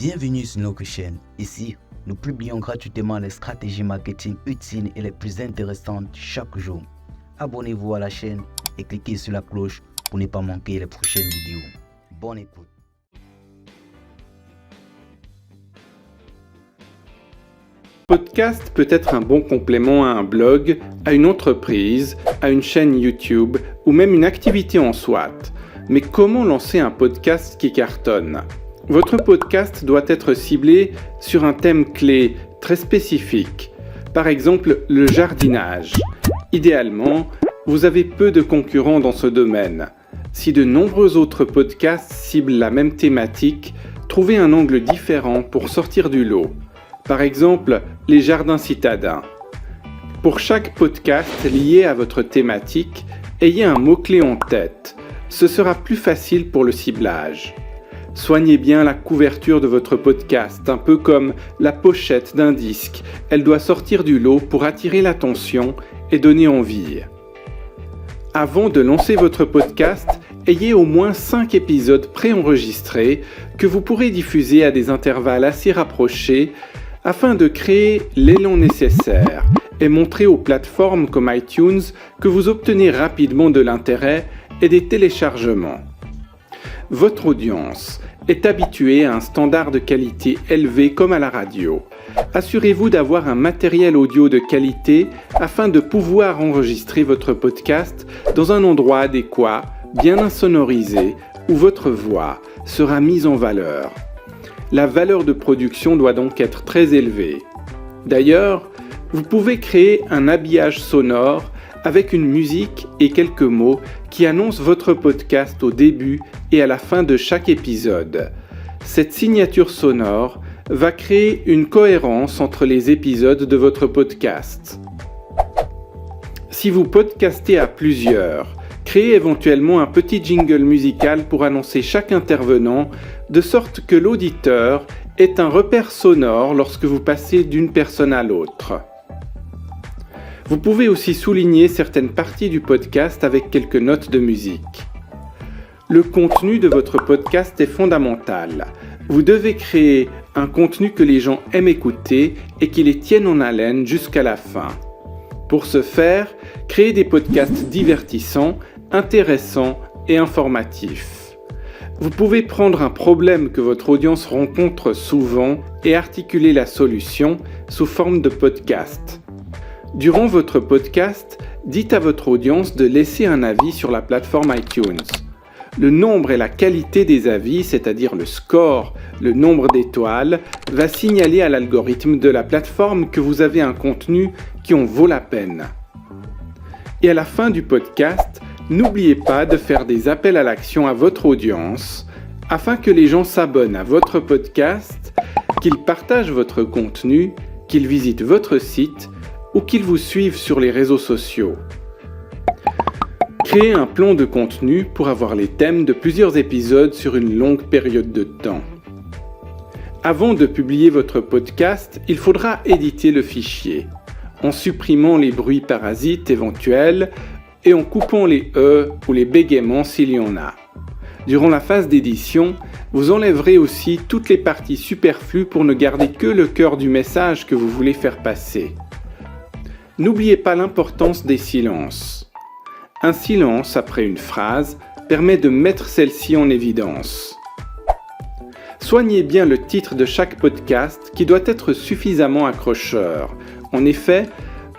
Bienvenue sur notre chaîne. Ici, nous publions gratuitement les stratégies marketing utiles et les plus intéressantes chaque jour. Abonnez-vous à la chaîne et cliquez sur la cloche pour ne pas manquer les prochaines vidéos. Bonne écoute. Podcast peut être un bon complément à un blog, à une entreprise, à une chaîne YouTube ou même une activité en soi. Mais comment lancer un podcast qui cartonne ? Votre podcast doit être ciblé sur un thème clé très spécifique. Par exemple, le jardinage. Idéalement, vous avez peu de concurrents dans ce domaine. Si de nombreux autres podcasts ciblent la même thématique, trouvez un angle différent pour sortir du lot. Par exemple, les jardins citadins. Pour chaque podcast lié à votre thématique, ayez un mot-clé en tête. Ce sera plus facile pour le ciblage. Soignez bien la couverture de votre podcast, un peu comme la pochette d'un disque. Elle doit sortir du lot pour attirer l'attention et donner envie. Avant de lancer votre podcast, ayez au moins 5 épisodes préenregistrés que vous pourrez diffuser à des intervalles assez rapprochés afin de créer l'élan nécessaire et montrer aux plateformes comme iTunes que vous obtenez rapidement de l'intérêt et des téléchargements. Votre audience est habituée à un standard de qualité élevé comme à la radio. Assurez-vous d'avoir un matériel audio de qualité afin de pouvoir enregistrer votre podcast dans un endroit adéquat, bien insonorisé, où votre voix sera mise en valeur. La valeur de production doit donc être très élevée. D'ailleurs, vous pouvez créer un habillage sonore avec une musique et quelques mots qui annoncent votre podcast au début et à la fin de chaque épisode. Cette signature sonore va créer une cohérence entre les épisodes de votre podcast. Si vous podcastez à plusieurs, créez éventuellement un petit jingle musical pour annoncer chaque intervenant, de sorte que l'auditeur ait un repère sonore lorsque vous passez d'une personne à l'autre. Vous pouvez aussi souligner certaines parties du podcast avec quelques notes de musique. Le contenu de votre podcast est fondamental. Vous devez créer un contenu que les gens aiment écouter et qui les tienne en haleine jusqu'à la fin. Pour ce faire, créez des podcasts divertissants, intéressants et informatifs. Vous pouvez prendre un problème que votre audience rencontre souvent et articuler la solution sous forme de podcast. Durant votre podcast, dites à votre audience de laisser un avis sur la plateforme iTunes. Le nombre et la qualité des avis, c'est-à-dire le score, le nombre d'étoiles, va signaler à l'algorithme de la plateforme que vous avez un contenu qui en vaut la peine. Et à la fin du podcast, n'oubliez pas de faire des appels à l'action à votre audience afin que les gens s'abonnent à votre podcast, qu'ils partagent votre contenu, qu'ils visitent votre site ou qu'ils vous suivent sur les réseaux sociaux. Créez un plan de contenu pour avoir les thèmes de plusieurs épisodes sur une longue période de temps. Avant de publier votre podcast, il faudra éditer le fichier, en supprimant les bruits parasites éventuels et en coupant les E ou les bégaiements s'il y en a. Durant la phase d'édition, vous enlèverez aussi toutes les parties superflues pour ne garder que le cœur du message que vous voulez faire passer. N'oubliez pas l'importance des silences. Un silence après une phrase permet de mettre celle-ci en évidence. Soignez bien le titre de chaque podcast qui doit être suffisamment accrocheur. En effet,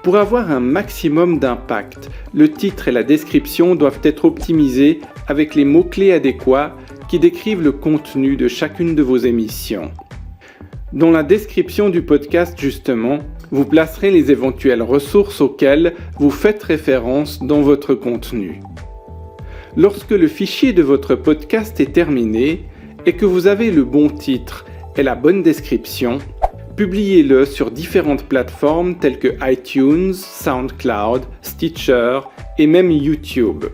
pour avoir un maximum d'impact, le titre et la description doivent être optimisés avec les mots-clés adéquats qui décrivent le contenu de chacune de vos émissions. Dans la description du podcast justement, vous placerez les éventuelles ressources auxquelles vous faites référence dans votre contenu. Lorsque le fichier de votre podcast est terminé et que vous avez le bon titre et la bonne description, publiez-le sur différentes plateformes telles que iTunes, SoundCloud, Stitcher et même YouTube.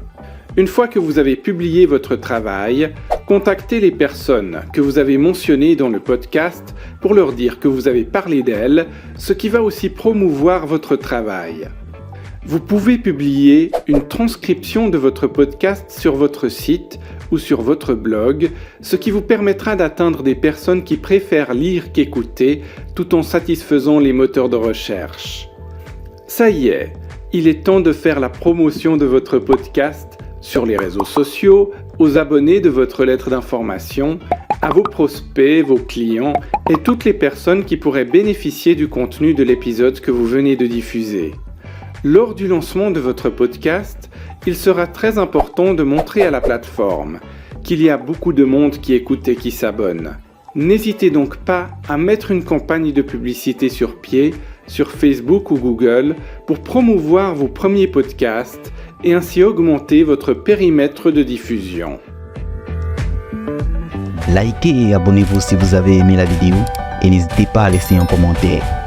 Une fois que vous avez publié votre travail, contactez les personnes que vous avez mentionnées dans le podcast pour leur dire que vous avez parlé d'elles, ce qui va aussi promouvoir votre travail. Vous pouvez publier une transcription de votre podcast sur votre site ou sur votre blog, ce qui vous permettra d'atteindre des personnes qui préfèrent lire qu'écouter tout en satisfaisant les moteurs de recherche. Ça y est, il est temps de faire la promotion de votre podcast sur les réseaux sociaux, aux abonnés de votre lettre d'information, à vos prospects, vos clients et toutes les personnes qui pourraient bénéficier du contenu de l'épisode que vous venez de diffuser. Lors du lancement de votre podcast, il sera très important de montrer à la plateforme qu'il y a beaucoup de monde qui écoute et qui s'abonne. N'hésitez donc pas à mettre une campagne de publicité sur pied sur Facebook ou Google pour promouvoir vos premiers podcasts et ainsi augmenter votre périmètre de diffusion. Likez et abonnez-vous si vous avez aimé la vidéo et n'hésitez pas à laisser un commentaire.